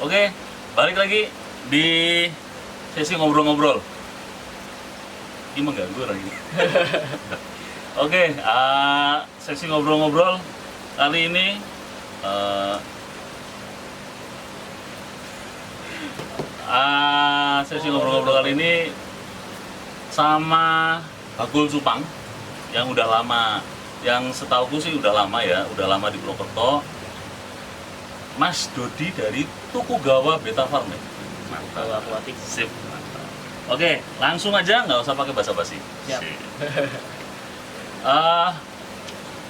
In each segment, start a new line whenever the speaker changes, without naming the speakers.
Oke, balik lagi di sesi ngobrol-ngobrol. Ini mengganggu orang ini. Oke, sesi ngobrol-ngobrol kali ini sesi ngobrol-ngobrol kali ini sama Bagul Cupang yang udah lama, yang setauku sih udah lama ya, udah lama di Purwokerto. Mas Dodi dari Tukugawa Beta Farm. Mantap.
Aquatic.
Sip. Mantap. Oke, langsung aja, nggak usah pakai basa-basi.
Siap.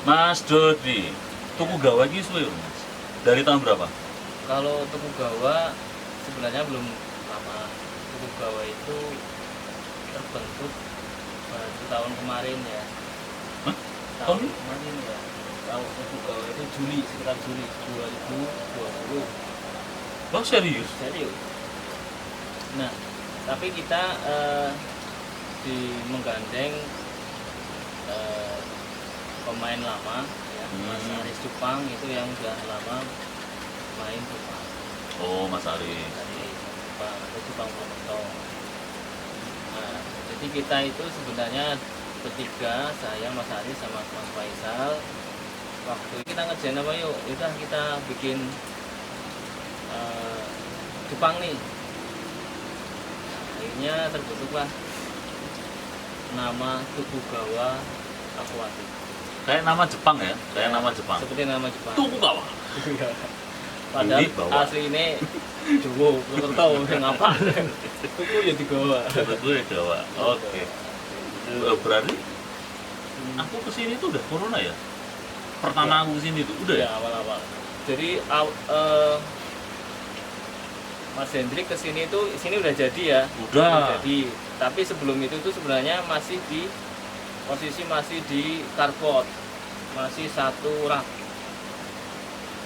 Mas Dodi, Tukugawa ini suwe Mas. Dari tahun berapa?
Kalau Tukugawa sebenarnya belum lama. Tukugawa itu terbentuk baru tahun kemarin ya.
Hah?
Tahun
Tahun?
kemarin ya. Tahun Tukugawa itu Juli, sekitar Juli 2020.
Oh serius?
Serius. Nah, tapi kita menggandeng pemain lama ya, Mas Aris Cupang itu yang sudah lama main Cupang.
Oh, Mas Ari.
Dari Cupang atau Cupang Purwokerto. Nah, jadi kita itu sebenarnya bertiga, saya, Mas Aris sama Mas Faisal. Waktu kita ngerjain apa yuk? Udah kita bikin Jepang nih. Akhirnya terbentuklah nama Tukugawa Aquatic.
Kayak nama Jepang ya? Kayak nama Jepang.
Seperti nama Jepang.
Tukugawa.
Padahal
Ini bawa.
asli ini Jowo, belum tahu ngapa. Tuku ya digawa.
Tukugawa. Oke. Berarti aku kesini tuh udah corona ya? Pertama aku kesini tuh udah ya?
Ya awal-awal. Jadi Mas Hendrik kesini itu sini udah jadi ya.
Udah.
Jadi, tapi sebelum itu tuh sebenarnya masih di posisi masih di carport, masih satu rak,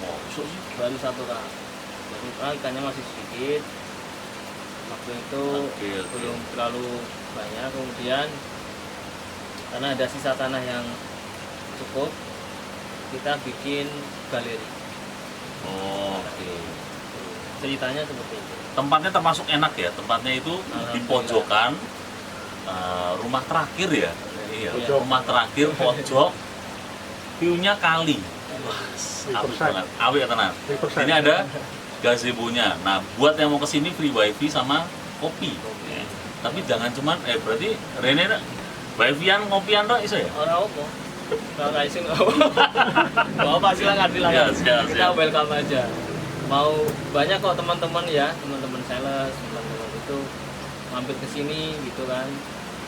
Oh, besok sih.
baru satu rak. Jadi ikannya masih sedikit. Waktu itu
Oke.
belum terlalu banyak. Kemudian karena ada sisa tanah yang cukup, kita bikin galeri.
Oh, oke.
Ceritanya seperti itu.
Tempatnya termasuk enak ya. Tempatnya itu di pojokan rumah terakhir ya. Iya,
Pojok.
rumah terakhir pojok. View-nya kali. Wah, apik banget. Awet ya tenan. Ini ada gazebo-nya. Nah, buat yang mau kesini free wifi sama kopi. Ya. Tapi jangan cuman berarti Rene wifi-an ngopian tok iso ya?
Orang apa? Kalau kayak nggak apa silakan
Ya, siap,
kita
siap.
welcome aja. Mau banyak kok teman-teman ya, teman-teman sales, teman-teman itu mampir ke sini gitu kan.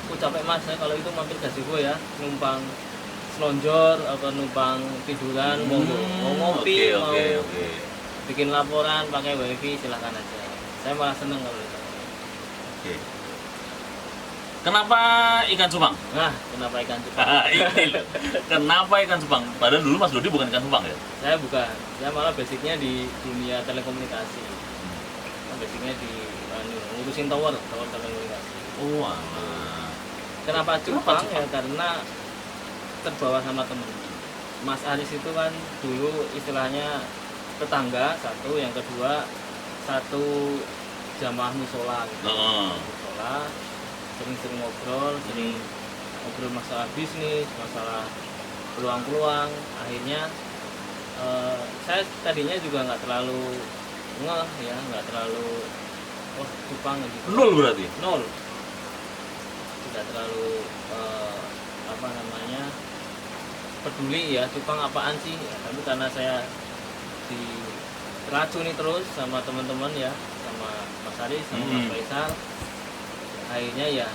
Aku capek mas, saya kalau itu mampir gazebo ya, numpang selonjor atau numpang tiduran, mau ngopi, mau
Oke.
bikin laporan pakai wifi silahkan aja. Saya malah seneng kalau itu.
Oke. Kenapa ikan cupang?
Nah, kenapa ikan cupang?
Ini loh. Kenapa ikan cupang? Padahal dulu Mas Dodi bukan ikan cupang ya?
Saya bukan, saya malah basicnya di dunia telekomunikasi. Basicnya di ngurusin tower telekomunikasi.
Oh, alah.
Kenapa cupang?
cupang?
Ya karena terbawa sama temen. Mas Aris itu kan dulu istilahnya tetangga satu, yang kedua satu jamaah musola gitu.
Heeh.
Musola sering-sering ngobrol, sering ngobrol masalah bisnis, masalah peluang-peluang. Akhirnya saya tadinya juga nggak terlalu ngeh ya, nggak terlalu cupang gitu.
Nol berarti?
Nol. Tidak terlalu apa namanya peduli ya cupang apaan sih ya, tapi karena saya diracuni terus sama teman-teman ya, sama Mas Aris sama Mas Faisal, akhirnya ya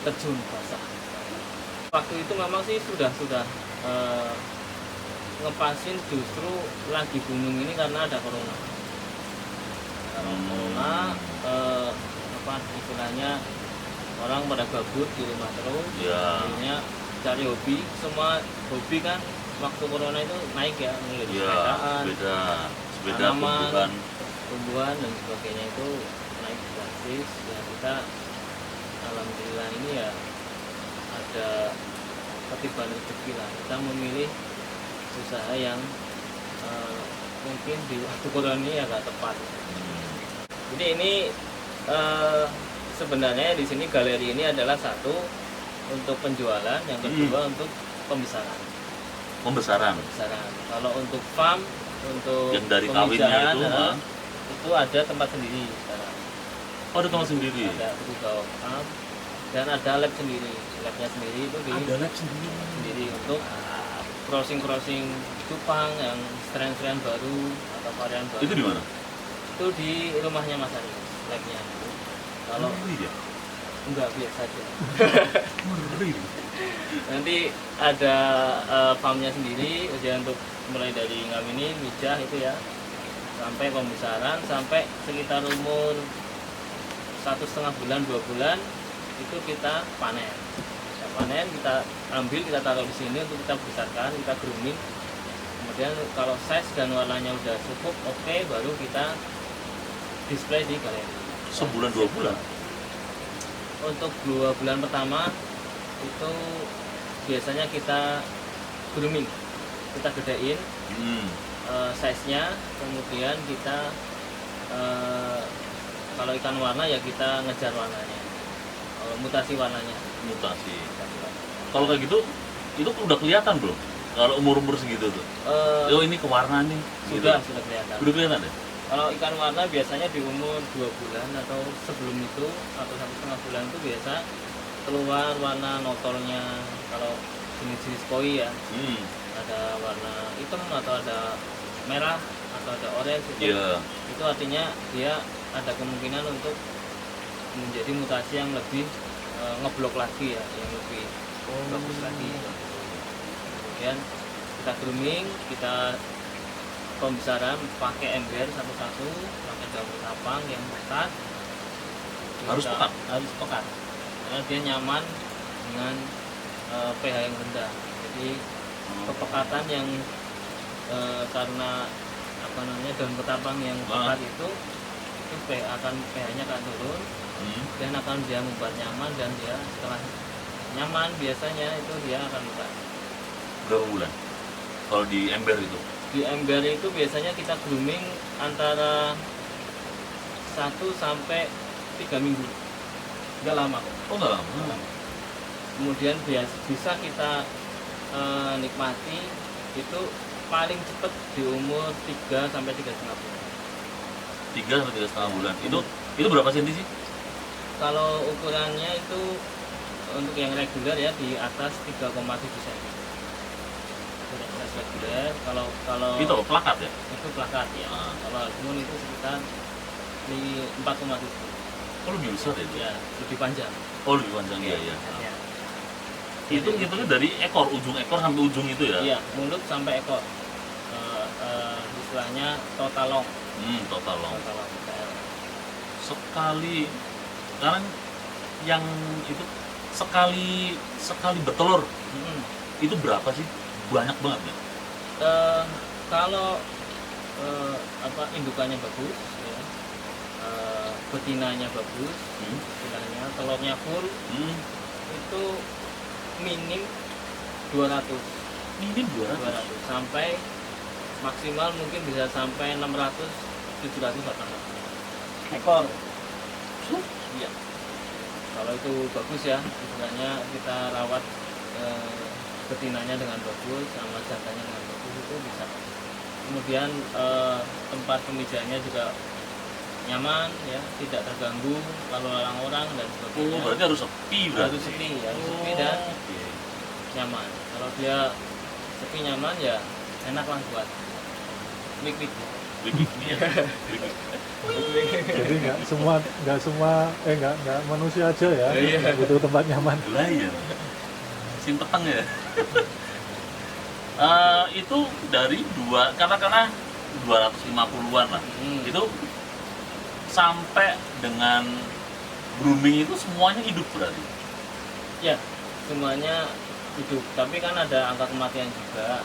terjun basah. Waktu itu memang sih sudah ngepasin justru lagi booming ini karena ada corona. Karena corona apa istilahnya orang pada gabut di rumah terus,
Ya.
akhirnya cari hobi. Semua hobi kan waktu corona itu naik ya, mulai dari
Ya,
sepedaan,
sepeda
tanaman,
tumbuhan.
tumbuhan dan sebagainya itu naik drastis. Ya kita alhamdulillah ini ya ada ketiban rezeki lah, kita memilih usaha yang mungkin di waktu corona ini agak tepat. Jadi ini sebenarnya di sini galeri ini adalah satu untuk penjualan, yang kedua untuk pembesaran.
Pembesaran.
Kalau untuk farm, untuk
yang dari kawinnya
itu ada tempat sendiri sekarang.
Oh, ada tempat sendiri.
Ada Rugao Farm dan ada lab sendiri. Labnya sendiri itu
ada lab sendiri
untuk crossing cupang yang strain baru atau varian baru.
Itu di mana?
Itu di rumahnya Mas Ari, labnya. Kalau enggak biasa saja. Nanti ada farmnya sendiri, usia untuk mulai dari ngawinin, mijah itu ya, sampai pembesaran, sampai sekitar umur 1,5 bulan, 2 bulan itu kita panen. Kita ambil, kita taruh di sini untuk kita besarkan, kita grooming. Kemudian kalau size dan warnanya udah cukup oke, baru kita display di galeri.
Sebulan 2 bulan?
Untuk 2 bulan pertama itu biasanya kita grooming, kita gedein size-nya, kemudian kita kalau ikan warna ya kita ngejar warnanya, mutasi warnanya.
Kalau kayak gitu, itu udah kelihatan belum? Kalau umur segitu tuh? Oh, ini ke warna nih.
Sudah kelihatan.
Udah kelihatan ya?
Kalau ikan warna biasanya di umur 2 bulan atau sebelum itu, atau 1,5 bulan itu biasa keluar warna notolnya. Kalau jenis-jenis koi ya, ada warna hitam atau ada merah atau ada orange itu, itu artinya dia ada kemungkinan untuk menjadi mutasi yang lebih ngeblok lagi ya, yang lebih bagus lagi. Kemudian kita grooming, kita pembesaran pakai ember satu-satu, pakai daun tapang yang pekat.
Harus
pekat karena dia nyaman dengan pH yang rendah. Jadi kepekatan yang karena daun ketapang yang pekat itu pH-nya akan turun dan akan dia membuat nyaman, dan dia setelah nyaman biasanya itu dia akan buka.
Berapa bulan kalau di ember itu?
Di ember itu biasanya kita grooming antara 1 sampai 3 minggu. Nggak lama.
Oh, nggak lama.
Kemudian bisa kita nikmati itu paling cepat di umur 3 sampai 3,5 bulan.
3 sampai 3,5 bulan. Itu berapa senti sih?
Kalau ukurannya itu untuk yang reguler ya di atas 3,7 cm. Reguler. Kalau
itu plakat ya?
Itu plakat ya. Kalau almond itu sekitar 4,7.
Oh, lebih besar ya?
Ya, lebih panjang.
Oh, lebih panjang ya. Itu hitungnya dari ujung ekor sampai ujung itu ya?
Iya, mulut sampai ekor. Istilahnya total long.
Total long. Sekali, sekarang yang itu sekali bertelur, itu berapa sih? Banyak banget ya?
Kalau indukannya bagus, ya, betinanya bagus, betinanya telurnya full, itu minim 200 sampai maksimal mungkin bisa sampai 600-700 ekor. Iya. Kalau itu bagus ya, istilahnya kita rawat betinanya dengan bagus sama jantannya dengan bagus, itu bisa. Kemudian tempat pemijanya juga nyaman ya, tidak terganggu lalu lalang orang dan sebagainya.
Berarti harus sepi
harus sepi dan nyaman. Kalau dia sepi nyaman ya enak lah buat mik-mik.
Jadi nggak manusia aja ya, butuh tempat nyaman.
Lah ya, simpeteng ya. Itu dari katakanlah 250-an lah. Itu sampai dengan grooming itu semuanya hidup berarti?
Ya, semuanya hidup. Tapi kan ada angka kematian juga.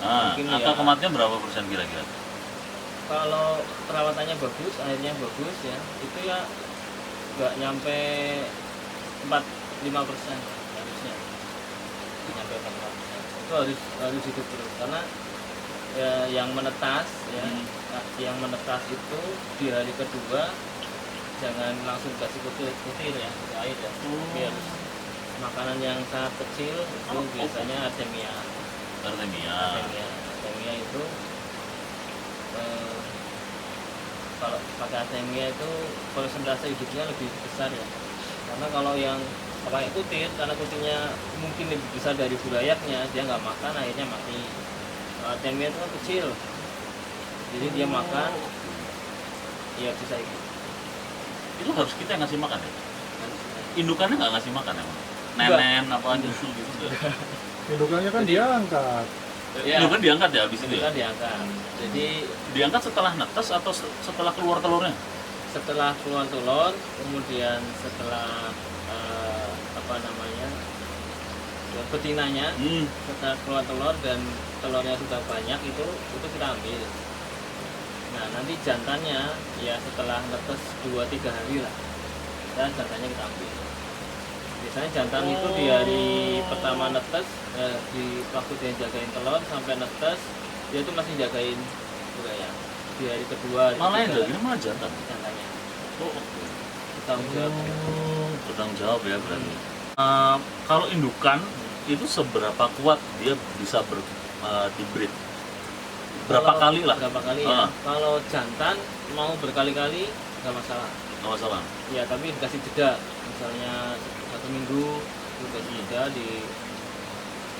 Angka kematian berapa persen kira-kira?
Kalau perawatannya bagus, airnya bagus ya, itu ya nggak nyampe 4-5% harusnya. Nyampe 4%. Itu harus hidup terus, karena yang menetas ya. Yang menetas itu di hari kedua jangan langsung kasih kutil ya, ke air ya. Biar makanan yang sangat kecil itu biasanya artemia. Artemia itu kalau pakai artemia itu persentase hidupnya lebih besar ya. Karena kalau yang pakai kutil, karena kutilnya mungkin lebih besar dari burayaknya, dia nggak makan akhirnya mati. Artemia itu kan kecil, jadi dia makan ya bisa ikut.
Itu harus kita yang ngasih makan ya? Indukannya nggak ngasih makan emang? Nenen apa nyusul gitu enggak?
Indukannya kan diangkat.
Ya,
Indukan diangkat ya habis itu ya?
indukan diangkat. Jadi
Diangkat setelah netes atau setelah keluar telurnya?
setelah keluar telur, kemudian setelah apa namanya betinanya, setelah keluar telur dan telurnya sudah banyak itu kita ambil. Nah nanti jantannya ya setelah netes 2-3 hari lah, dan jantannya kita ambil. Biasanya jantan itu di hari pertama netes, di waktu dia jagain telur sampai netes, dia itu masih jagain buraya. Di hari kedua
Malah yang dagingnya malah jantan.
jantannya
Oh, oke.
bertanggung jawab.
Bertanggung jawab ya berarti. Kalau indukan itu seberapa kuat dia bisa dibreed? Berapa kali lah?
Berapa kali ya? Kalau jantan mau berkali-kali nggak masalah.
Nggak masalah.
Ya tapi dikasih jeda, misalnya 1 minggu dikasih jeda,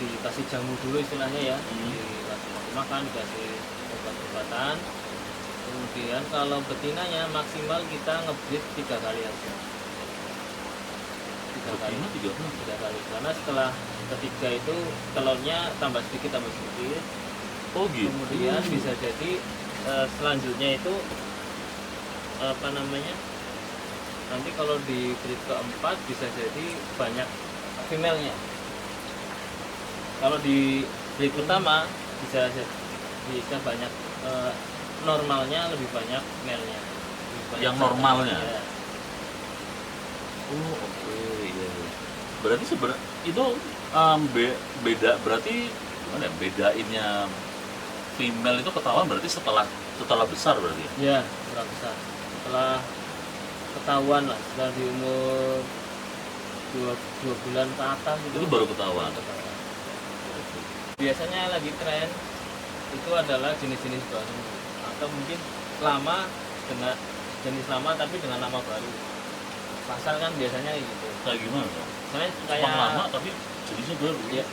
dikasih jamu dulu istilahnya ya, dikasih makan, dikasih obat-obatan. Kemudian kalau betinanya maksimal kita ngebreed 3 kali aja. 3 kali.
Betina 3 kali.
3 kali. Karena setelah ketiga itu telurnya tambah sedikit.
Oh gitu.
Kemudian bisa jadi selanjutnya itu apa namanya? Nanti kalau di breed keempat bisa jadi banyak female-nya. Kalau di breed pertama bisa banyak normalnya, lebih banyak male-nya.
Yang normalnya?
Ya.
Oh oke, iya. Berarti sebenarnya itu beda, berarti gimana ya, bedainnya female itu ketahuan berarti setelah besar berarti ya?
Ya, setelah besar. Setelah ketahuan lah, setelah di umur 2 bulan ke atas
Itu baru ketahuan.
Biasanya lagi tren itu adalah jenis-jenis baru atau mungkin lama dengan jenis lama tapi dengan nama baru. Pasar kan biasanya gitu.
Kayak gimana?
Saya
Cupang
kayak
lama tapi jenisnya baru.
ya,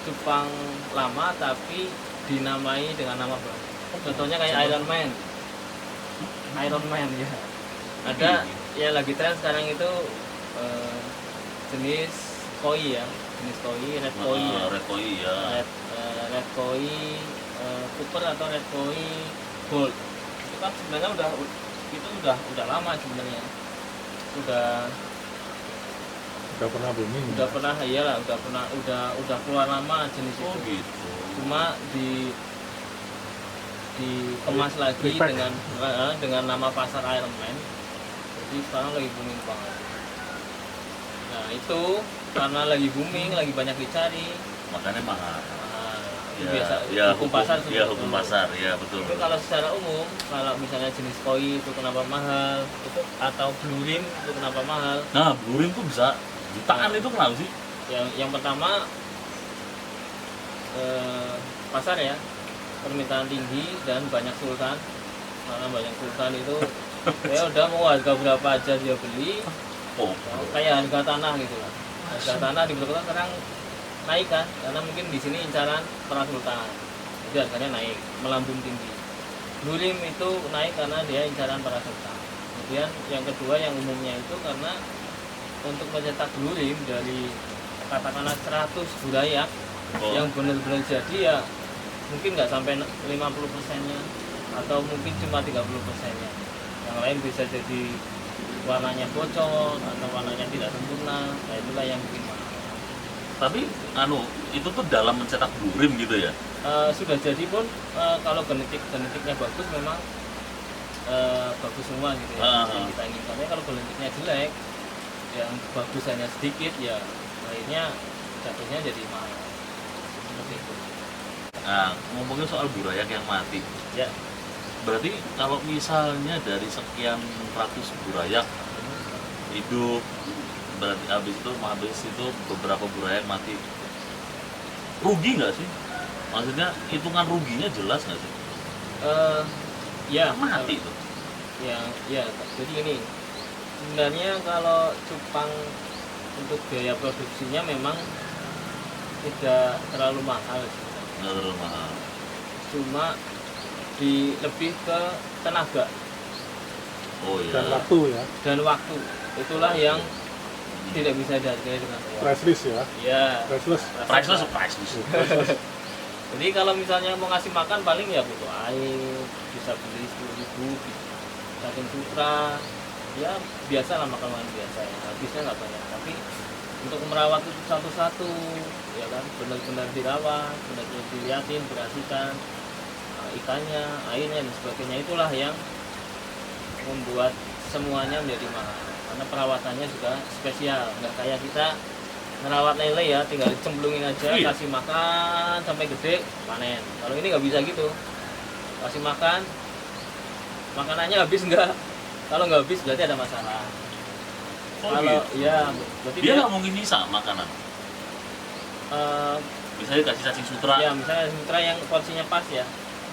cupang lama tapi dinamai dengan nama baru. Contohnya kayak Iron Man ya. Ada ya lagi tren sekarang itu jenis koi ya, jenis koi, red koi ya.
Red koi ya.
Red koi Cooper atau red koi gold. Itu kan sebenarnya udah lama sebenarnya. Udah
pernah booming.
udah keluar lama jenis
Oh
itu.
gitu.
Cuma dikemas lagi dengan nama pasar Iron Man. Jadi sekarang lagi booming banget. Nah itu karena lagi booming, lagi banyak dicari,
Makanya mahal.
itu
Ya,
biasa
ya,
hukum pasar
ya hukum pasar, ya betul.
Tapi kalau secara umum, kalau misalnya jenis koi itu kenapa mahal, itu atau blue rim itu kenapa mahal?
Nah, blue rim tuh bisa jutaan itu kenapa sih?
Yang pertama pasar ya, permintaan tinggi dan banyak sultan. Karena banyak sultan itu ya udah mau harga berapa aja dia beli,
Oh,
kayak harga tanah gitu lah. Harga tanah di Bogor sekarang naik kan, karena mungkin di sini incaran para sultan, jadi harganya naik, melambung tinggi. Blue rim itu naik karena dia incaran para sultan. Kemudian yang kedua yang umumnya itu karena untuk mencetak blue rim dari katakanlah 100 burayak yang benar-benar jadi ya mungkin nggak sampai 50%-nya atau mungkin cuma 30%-nya. Yang lain bisa jadi warnanya bocor atau warnanya tidak sempurna. Nah itulah yang bikin mahal.
tapi itu tuh dalam mencetak blue rim gitu ya?
Sudah jadi pun kalau genetiknya bagus memang bagus semua gitu ya yang kita inginkan. Kalau genetiknya jelek yang bagus hanya sedikit ya akhirnya jatuhnya jadi mahal seperti itu.
Nah, ngomongin soal burayak yang mati.
Ya.
Berarti kalau misalnya dari sekian ratus burayak hidup, berarti habis itu beberapa burayak mati. Rugi nggak sih? Maksudnya hitungan ruginya jelas nggak sih?
Ya
Mati tuh.
ya jadi ini sebenarnya kalau cupang untuk biaya produksinya memang tidak terlalu mahal sih.
Nggak terlalu mahal.
Cuma lebih ke tenaga
Oh iya.
Dan waktu ya,
dan waktu, itulah yang tidak bisa dihargai dengan uang.
priceless ya,
Ya,
priceless.
Priceless.
jadi kalau misalnya mau ngasih makan paling ya butuh air, bisa beli 10.000 cacing sutra, ya biasa lah makan biasa ya, habisnya nggak banyak. Tapi untuk merawat itu satu-satu, ya kan, benar-benar dirawat, benar-benar dilihatin, diperhatikan ikannya, airnya dan sebagainya, itulah yang membuat semuanya menjadi mahal. Karena perawatannya juga spesial, nggak kayak kita ngerawat lele ya, tinggal dicemplungin aja,
Iya.
kasih makan sampai gede, panen. Kalau ini nggak bisa gitu, kasih makan, makanannya habis nggak? Kalau nggak habis berarti ada masalah.
Oh,
Kalau
gitu.
ya berarti
Dia nggak mungkin bisa makanan.
eh,
Misalnya kasih cacing sutra.
ya misalnya mitra yang porsinya pas ya.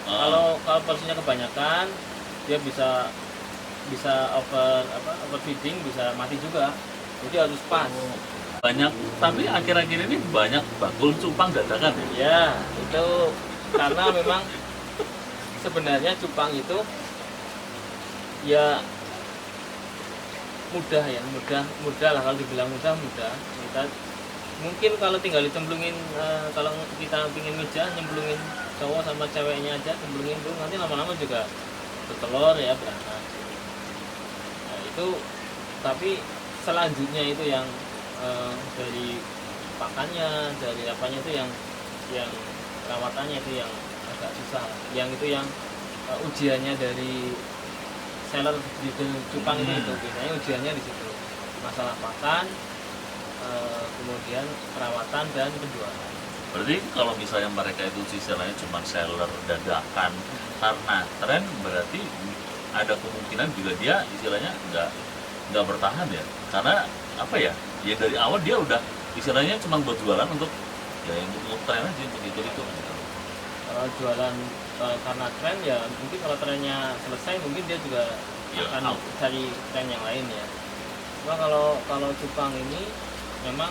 Ah.
Kalau porsinya kebanyakan, dia bisa overfeeding, bisa mati juga. Jadi harus pas.
Banyak, tapi akhir-akhir ini banyak bakul cupang dadakan ya.
Ya, itu karena memang sebenarnya cupang itu ya mudah ya, mudah lah, kalau dibilang mudah. Kita mungkin kalau tinggal dicemplungin, kalau kita pingin meja, nyemplungin cowok sama ceweknya aja, cemplungin dulu, nanti lama-lama juga bertelur ya, beranak. Nah itu, tapi selanjutnya itu yang dari pakannya, dari apanya itu yang perawatannya itu yang agak susah. Yang itu yang ujiannya dari seller di cupang itu biasanya ujiannya di situ, masalah pakan, kemudian perawatan dan penjualan.
Berarti kalau misalnya mereka itu istilahnya cuma seller dadakan karena tren, berarti ada kemungkinan juga dia istilahnya nggak bertahan ya, karena apa ya? Ya dari awal dia udah istilahnya cuma buat jualan untuk ya yang untuk tren aja, untuk itu.
Kalau jualan karena tren ya mungkin kalau trennya selesai mungkin dia juga
Ya,
akan
out.
cari tren yang lain ya. Cuma kalau cupang ini memang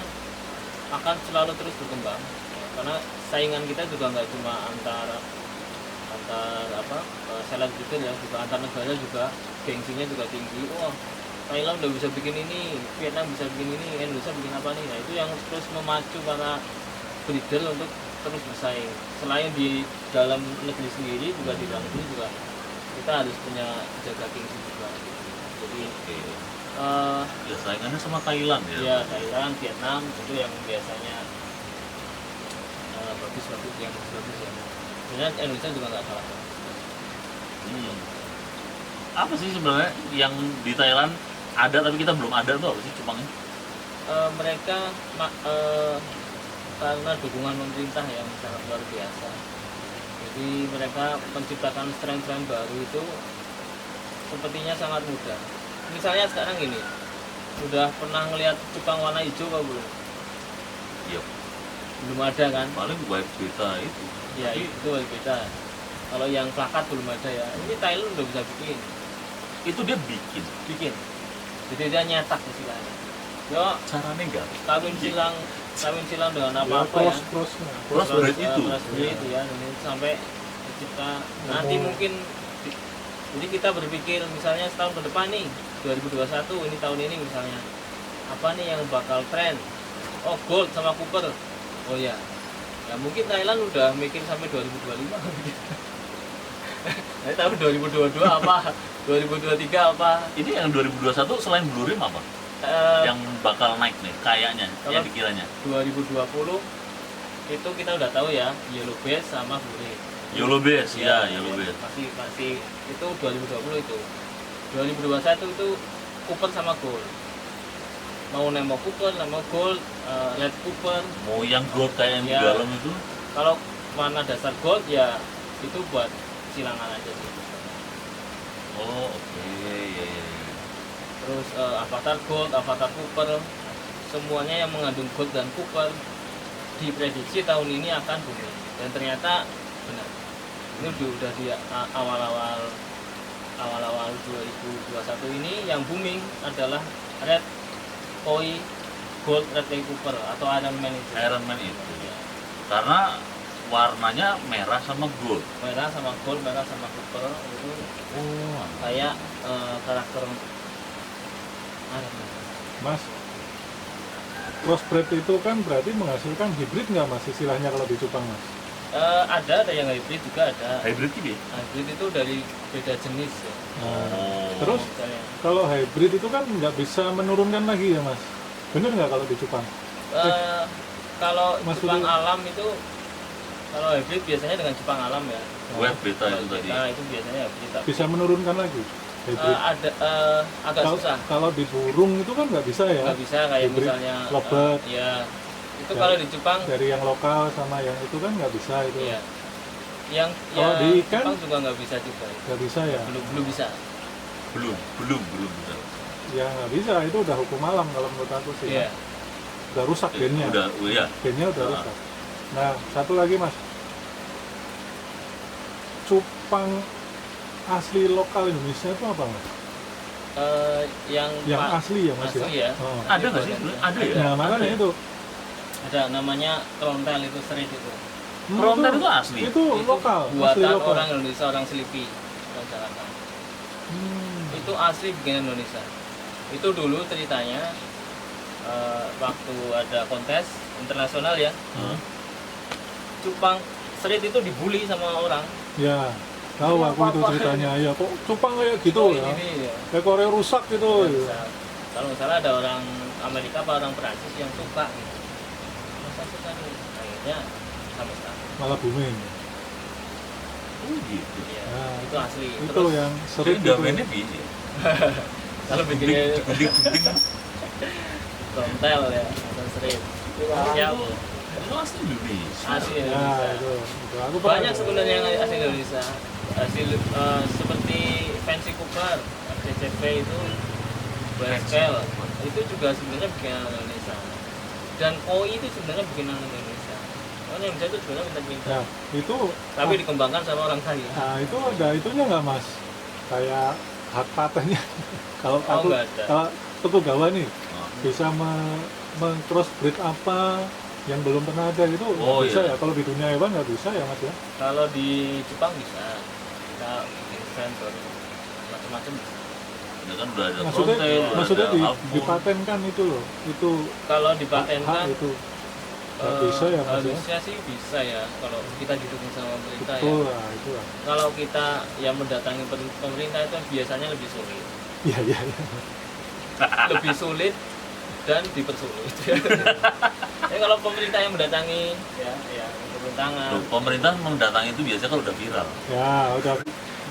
akan selalu terus berkembang ya, karena saingan kita juga nggak cuma antar seller gitu ya, juga antar negara juga gengsinya juga tinggi. Wah, Thailand udah bisa bikin ini, Vietnam bisa bikin ini, Indonesia bikin apa nih? Nah itu yang terus memacu para breeder untuk terus bersaing. Selain di dalam negeri sendiri, juga di dalam negeri juga kita harus punya jaga gengsi juga. Jadi
Ya saingannya sama Thailand ya.
ya Thailand, Vietnam itu yang biasanya bagus ya. Sebenarnya Indonesia juga nggak kalah.
Hmm. Apa sih sebenarnya yang di Thailand ada tapi kita belum ada tuh apa sih cupangnya?
Mereka karena dukungan pemerintah yang sangat luar biasa. Jadi mereka menciptakan strain-strain baru itu sepertinya sangat mudah. Misalnya sekarang ini, udah pernah ngelihat cupang warna hijau apa belum?
Iya.
Belum ada kan?
Paling white beta itu.
Ya
Tapi
itu beda. Kalau yang plakat belum ada ya. Ini Thailand udah bisa bikin.
itu dia bikin.
Jadi dia nyetak istilahnya. Yo,
Caranya enggak.
kawin silang dengan
Ya,
apa-apa ya.
crossnya.
Crossbreed itu.
Crossbreed ya, ini sampai kita nanti mungkin jadi kita berpikir misalnya setahun ke depan nih 2021 ini tahun ini misalnya apa nih yang bakal tren, oh gold sama cooper, oh ya mungkin Thailand udah mikir sampai 2025 nah tahun 2022 apa 2023 apa
Ini yang 2021 selain Blue Rim apa? Yang bakal naik nih kayaknya,
Kalau-
yang dikiranya.
2020 itu kita udah tahu ya yellow base sama blue rim.
Yellow Base, ya, Yellow Base.
masih itu 2020 itu 2021 itu Cooper sama Gold, mau Cooper, Gold, Red Cooper.
Mau yang gold kayak yang di
Ya.
dalam itu?
Kalau warna dasar gold ya itu buat silangan aja sih.
Oh oke, ya.
Terus avatar gold, avatar copper, semuanya yang mengandung gold dan copper diprediksi tahun ini akan booming, dan ternyata benar. Ini udah di awal-awal 2021 ini yang booming adalah red koi gold, red koi copper atau Iron Man itu.
Iron Man itu ya. Karena warnanya merah sama gold.
Merah sama gold, merah sama copper itu
Oh,
kayak karakter Iron Man.
Mas, crossbred itu kan berarti menghasilkan hibrid nggak mas istilahnya kalau di Cupang mas?
Ada yang hybrid juga ada.
hybrid ini.
Hybrid itu dari beda jenis ya.
Nah, terus
Misalnya,
kalau hybrid itu kan nggak bisa menurunkan lagi ya mas? Bener nggak kalau di Cupang?
kalau
Maksudnya-
Jepang alam itu, kalau hybrid biasanya dengan Jepang alam ya.
Web beta itu tadi.
Nah itu biasanya hybrid. Tapi,
Bisa menurunkan lagi hybrid?
ada agak susah.
Kalau di burung itu kan nggak bisa ya?
Nggak bisa kayak
Hybrid
misalnya
lovebird.
ya itu
Ya.
kalau di Jepang
Dari yang lokal sama yang itu kan nggak bisa itu.
ya yang
Kalau
yang
di ikan?
Jepang juga nggak bisa juga,
Nggak bisa ya?
belum bisa.
Belum bisa.
Ya nggak bisa, itu udah hukum alam kalau menurut aku sih.
Iya.
Udah rusak gennya.
Udah, ya.
Gennya udah
Ah.
rusak. Nah, satu lagi mas, cupang asli lokal Indonesia itu apa mas?
Yang
Asli ya mas
asli ya.
Oh.
Ada nggak sih? Ada ya?
Nah makanya
Ada ya?
itu.
Ada namanya trontel itu street itu.
Frontier itu asli.
Itu lokal, asli
buatan
lokal.
orang Indonesia, orang Selipi, orang Jakarta. Itu asli bikin Indonesia. Itu dulu ceritanya waktu ada kontes internasional ya,
Hmm.
cupang street itu dibully sama orang.
Ya, tahu
Ini
aku itu
apa-apa.
ceritanya. Ya kok cupang kayak gitu
Oh,
ya?
ini ya.
Ekornya rusak gitu.
Nggak
Ya.
bisa. Kalau nggak salah ada orang Amerika apa orang Perancis yang suka gitu. Masa suka nih? Akhirnya sampai sekarang.
Malah booming.
Oh gitu.
Iya,
Nah,
itu asli.
Itu
Terus
yang
Jadi
sering gitu.
damennya bisa.
kalau bikinnya
Gunting.
trontel ya atau street. Siap.
Itu asli Indonesia.
Asli
Ya,
Indonesia.
itu. Aku
Banyak
pernah-
sebenarnya yang asli Indonesia. Asli seperti Fancy Cooper, FCCP itu, Westkel itu juga sebenarnya bikinan Indonesia. Dan OI itu sebenarnya bikinan Indonesia. Soalnya yang bisa itu sebenarnya pintar-pintar.
Nah, itu
Tapi dikembangkan sama orang kaya.
nah, itu ada itunya nggak mas? Kayak hak patennya. Kalau
Oh,
aku,
nggak ada.
kalau Tokugawa nih
Oh.
bisa meng-crossbreed apa yang belum pernah ada itu nggak
Oh,
bisa
iya.
ya? Kalau di dunia hewan nggak bisa ya mas ya?
Kalau di Jepang bisa. Kita bikin sensor macam-macam bisa.
Ya kan udah ada
Maksudnya,
frontier, udah
maksudnya
ada half moon.
dipatenkan itu loh, itu
Kalau
hak
dipatenkan
itu nggak bisa ya mas ya?
harusnya sih bisa ya kalau kita didukung sama pemerintah ya.
Betul lah itu lah.
Kalau kita yang mendatangi pemerintah itu biasanya lebih sulit.
Iya iya. iya.
Lebih sulit dan dipersulit. Jadi kalau pemerintah yang mendatangi ya turun tangan.
Loh, pemerintah mendatangi itu biasanya kalau udah viral.
Ya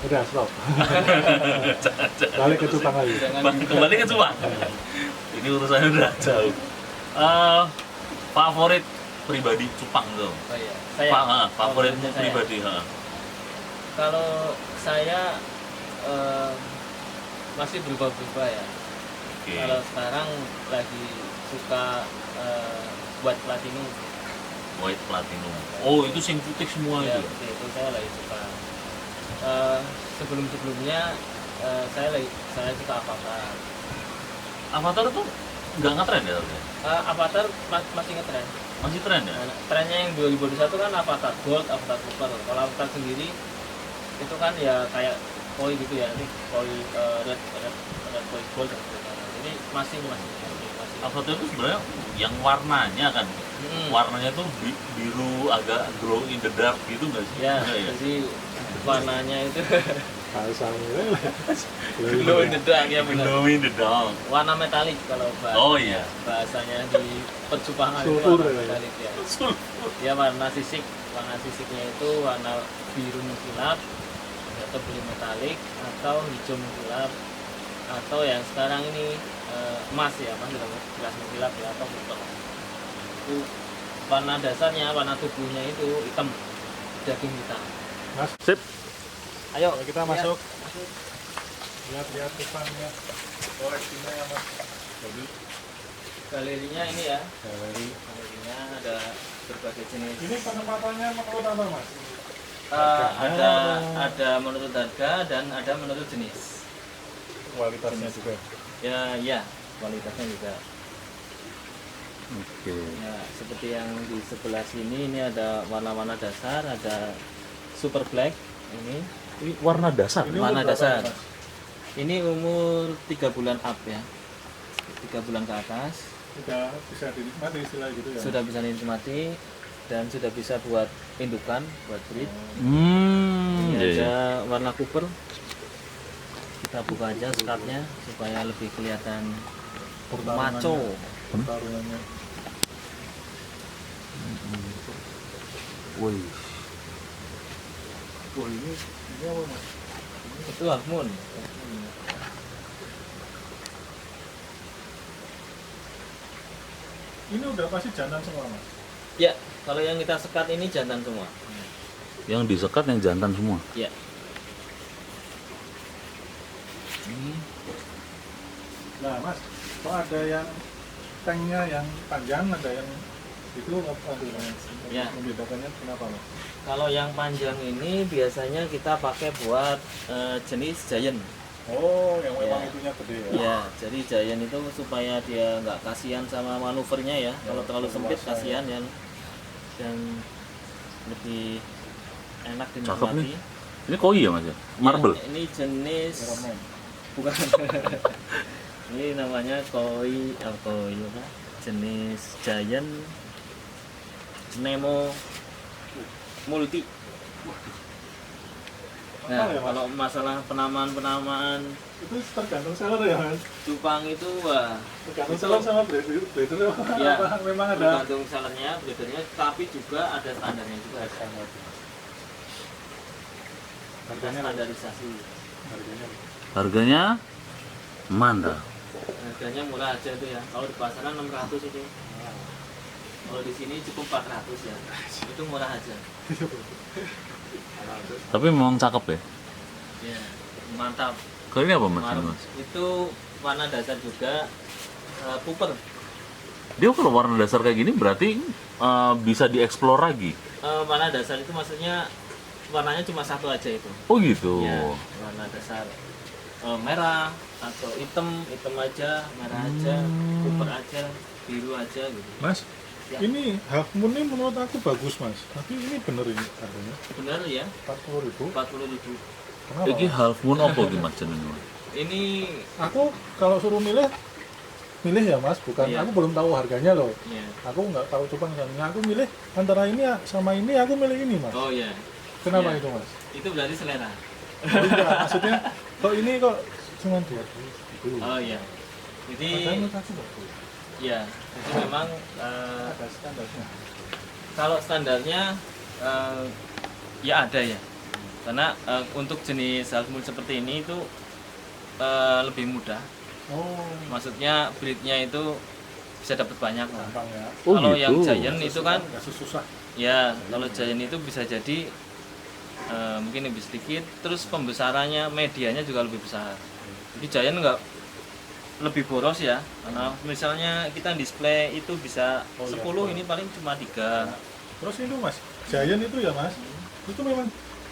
udah stop. Balik ke Cupang lagi.
Jangan
Kembali ke Cupang. Ini urusannya udah jauh. Favorit pribadi Cupang tuh.
oh, iya. Saya
Favorit
favoritnya saya.
pribadi.
Kalau saya masih berubah-ubah ya.
Oke.
Kalau sekarang lagi suka white platinum.
White Platinum. Oh itu sing putih semua
Ya,
itu.
seperti itu saya lagi suka. Sebelum-sebelumnya saya suka Avatar.
Avatar itu nggak ngetren ya? Tapi?
Avatar masih ngetren.
Masih tren ya?
Nah, trennya yang 2021 kan Avatar Gold, Avatar Copper. Kalau Avatar sendiri itu kan ya kayak koi gitu ya, ini koi red koi gold dan sebagainya. Jadi masih.
Avatar itu sebenarnya yang warnanya kan, warnanya tuh biru agak glow in the dark gitu nggak sih?
Ya,
Nggak ya?
jadi warnanya itu
Pasang
glow in the dark ya benar.
Glow in the dark.
Warna metalik kalau
Oh iya.
bahasanya di percupangan itu
Sulfur
warna
ya.
metalik ya.
Sulfur.
Ya warna sisiknya itu warna biru mengkilap atau biru metalik atau hijau mengkilap atau yang sekarang ini emas ya, emas sudah jelas mengkilap ya, atau putih. Itu warna dasarnya, warna tubuhnya itu hitam. daging hitam.
Mas,
Sip.
Ayo
kita
lihat.
masuk. Lihat cupangnya, koleksinya ya Mas. Jadi
Galerinya ini ya.
galeri.
Galerinya ada berbagai jenis.
Ini penempatannya menurut apa Mas?
Ada menurut harga dan ada menurut jenis.
Kualitasnya juga.
Ya, kualitasnya juga.
Oke.
Ya, seperti yang di sebelah sini ini ada warna-warna dasar, ada super black ini.
Ini warna dasar.
Ini
Mana
umur berapa
dasar?
nih, Mas?
Ini umur 3 bulan up ya. 3 bulan ke atas.
Sudah bisa dinikmati istilah gitu ya.
Sudah bisa dinikmati dan sudah bisa buat indukan, buat breed. Ini
Iya, iya.
ada warna cooper. Kita buka aja skatnya supaya lebih kelihatan
Pertarungannya.
maco.
Pertarungannya.
Wih.
Wah ini apa Mas?
Itu Half-Moon.
Ini udah pasti jantan semua Mas.
Ya, kalau yang kita sekat ini jantan semua.
Yang disekat yang jantan semua.
Ya.
Nah Mas, kok ada yang tanknya yang panjang, ada yang itu apa tuh Mas?
Ya.
Membedakannya kenapa Mas?
Kalau yang panjang ini biasanya kita pakai buat jenis Giant.
Oh, yang memang
Ya.
itunya gede ya?
Ya, jadi Giant itu supaya dia nggak kasihan sama manuvernya ya. Kalau terlalu sempit
luas ya.
kasihan ya. Dan lebih enak
Cakep
dinikmati.
nih. Ini koi ya Mas? Ya? Marble.
Ya, ini jenis
Iron
bukan. Ini namanya koi apa? Jenis Giant Nemo Multi. Nah,
Apa ya, Mas?
kalau masalah penamaan
Itu tergantung seller ya Mas?
cupang itu wah
Tergantung
itu
seller sama breeder
Ya,
apa memang ada?
tergantung sellernya, breedernya, tapi juga ada standarnya juga.
Harganya
Standarisasi.
harganya
Harganya mantap.
Harganya murah aja tuh ya. Kalau di pasaran 600 itu. Kalau di sini cukup 400 ya. Itu murah aja.
Tapi memang cakep ya.
Ya, mantap.
Kalau ini apa Mas?
Mantap.
Ini, Mas?
Itu warna dasar juga puper.
Dia kalau warna dasar kayak gini berarti bisa dieksplor lagi.
Warna dasar itu maksudnya warnanya cuma satu aja itu.
Oh gitu.
Ya, warna dasar merah atau hitam aja, merah aja, puper aja, biru aja gitu.
Mas,
Ya.
ini Half Moon ini menurut aku bagus Mas. Tapi ini bener ini harganya
Benar ya,
40.000.
40.000.
Kenapa?
Iki
Mas?
half moon apa gimana jenenge Mas?
Ini
Aku kalau suruh milih ya Mas, bukan
Iya.
aku belum tahu harganya loh.
ya.
Aku nggak tahu cupang misalnya. Aku milih antara ini sama ini, aku milih ini Mas.
Oh ya.
Kenapa
Iya.
itu Mas?
Itu berarti selera.
Jadi enggak, maksudnya kok ini kok cuma 2.000.
Oh iya. Jadi
Padahal menurut aku bagus.
ya, jadi memang
Ada standarnya.
kalau standarnya ya ada ya. Karena untuk jenis Half-Moon seperti ini itu lebih mudah.
Oh,
Maksudnya breednya itu bisa dapat banyak lah.
gampang ya.
Oh,
Kalau
gitu.
yang Giant itu kan
Nggak susah.
ya, kalau Giant itu bisa jadi mungkin lebih sedikit, terus pembesarannya medianya juga lebih besar. Jadi Giant nggak lebih boros ya, karena misalnya kita display itu bisa
Oh, iya.
10, ini paling cuma 3.
Terus itu Mas, Giant itu ya Mas, itu memang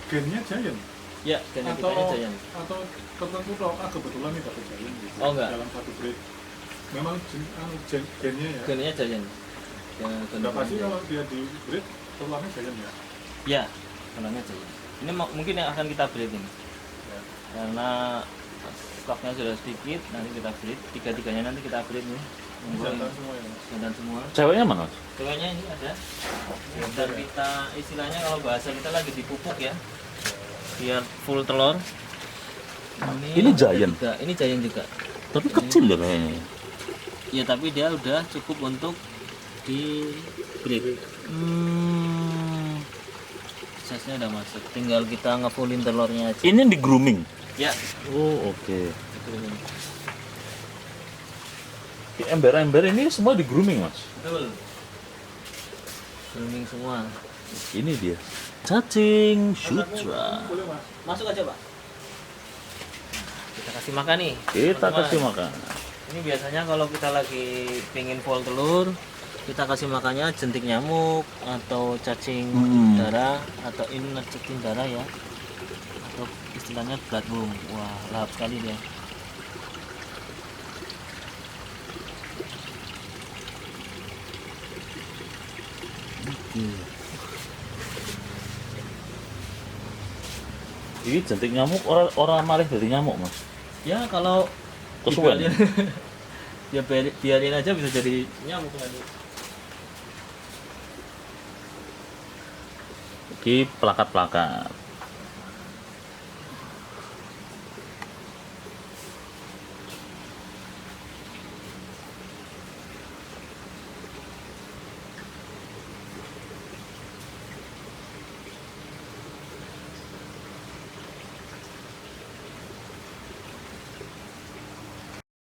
gennya Giant
Ya, genetikanya
atau
Giant.
atau tertentu toh, kebetulan nih dapat Giant gitu.
Oh, enggak.
Dalam satu breed. Memang gennya ya.
Gennya Giant.
Udah pasti kalau dia di breed tulangnya Giant ya.
Ya, telurnya Giant. Ini mungkin yang akan kita breed ini.
Ya.
Karena stoknya sudah sedikit, nanti kita breed. Tiga-tiganya nanti kita breed nih.
Jantan semua ya Mas.
Jantan semua.
Ceweknya mana Mas?
Ceweknya ini ada. Dan kita istilahnya kalau bahasa kita lagi dipupuk ya. Biar full telur.
Ini
ada
Giant?
3. Ini Giant juga.
Tapi kecil ya kayaknya.
Ya tapi dia udah cukup untuk di breed. Size-nya udah masuk. Tinggal kita ngefullin telurnya aja.
Ini di grooming.
Ya.
Oh oke.
Grooming.
Ember-ember ini semua di grooming Mas.
Betul. Grooming semua.
Ini dia cacing sutra.
Boleh mas.
Masuk aja Pak. Kita kasih makan nih.
Kita
teman-teman.
kasih makan.
Ini biasanya kalau kita lagi pengen full telur, kita kasih makannya jentik nyamuk atau cacing darah atau ini cacing darah ya, atau istilahnya bloodworm. Wah, lahap sekali dia.
Ini jentik nyamuk orang malih dari nyamuk mas.
Ya kalau
Kesuwen.
dibiarin- ya biarin aja bisa jadi nyamuk nanti.
Iki plakat-plakat.